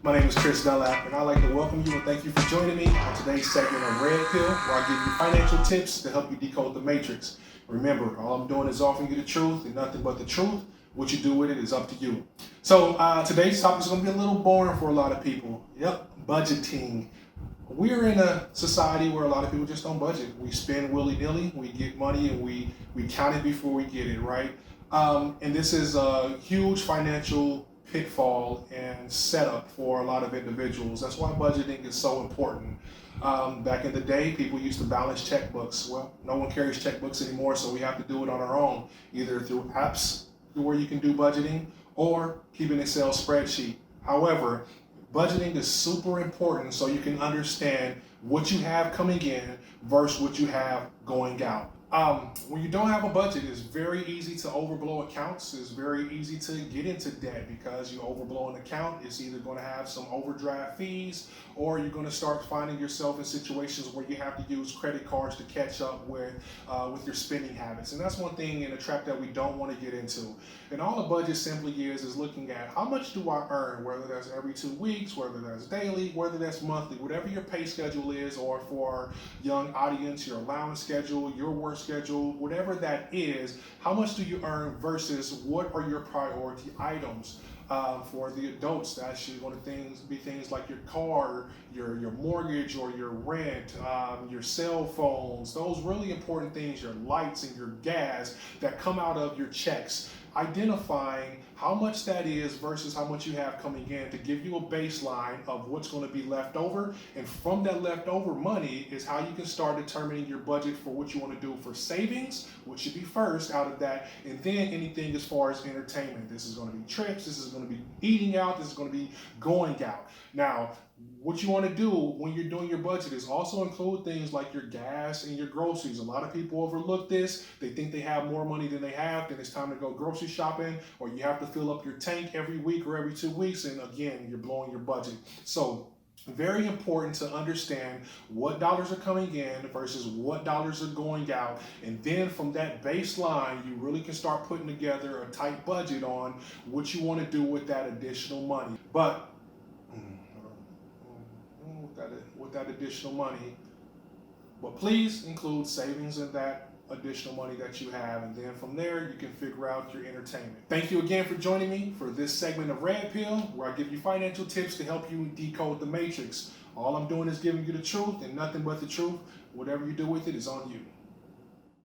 My name is Chris Dunlap, and I'd like to welcome you and thank you for joining me on today's segment of Red Pill, where I give you financial tips to help you decode the matrix. Remember, all I'm doing is offering you the truth and nothing but the truth. What you do with it is up to you. So today's topic is going to be a little boring for a lot of people. Yep, budgeting. We're in a society where a lot of people just don't budget. We spend willy-nilly, we get money, and we count it before we get it, right? And this is a huge financial pitfall and setup for a lot of individuals. That's why budgeting is so important. Back in the day, people used to balance checkbooks. Well, no one carries checkbooks anymore, so we have to do it on our own, either through apps where you can do budgeting or keep an Excel spreadsheet. However, budgeting is super important so you can understand what you have coming in versus what you have going out. When you don't have a budget, it's very easy to overblow accounts. It's very easy to get into debt because you overblow an account. It's either going to have some overdraft fees or you're going to start finding yourself in situations where you have to use credit cards to catch up with your spending habits. And that's one thing in a trap that we don't want to get into. And all a budget simply is looking at how much do I earn, whether that's every 2 weeks, whether that's daily, whether that's monthly, whatever your pay schedule is, or for our young audience, your allowance schedule, your work schedule, whatever that is, how much do you earn versus what are your priority items? For the adults, that's actually going to be things like your car, your mortgage or your rent, your cell phones, those really important things, your lights and your gas that come out of your checks. Identifying how much that is versus how much you have coming in to give you a baseline of what's going to be left over. And from that leftover money is how you can start determining your budget for what you want to do for savings, which should be first out of that, and then anything as far as entertainment. This is going to be trips, this is going to be eating out, this is going to be going out. Now, what you want to do when you're doing your budget is also include things like your gas and your groceries. A lot of people overlook this. They think they have more money than they have, then it's time to go grocery shopping, or you have to fill up your tank every week or every 2 weeks, and again, you're blowing your budget. So very important to understand what dollars are coming in versus what dollars are going out. And then from that baseline, you really can start putting together a tight budget on what you want to do with that additional money. But with that additional money, but please include savings in that additional money that you have, and then from there you can figure out your entertainment. Thank you again for joining me for this segment of Red Pill, where I give you financial tips to help you decode the matrix. All I'm doing is giving you the truth and nothing but the truth. Whatever you do with it is on you.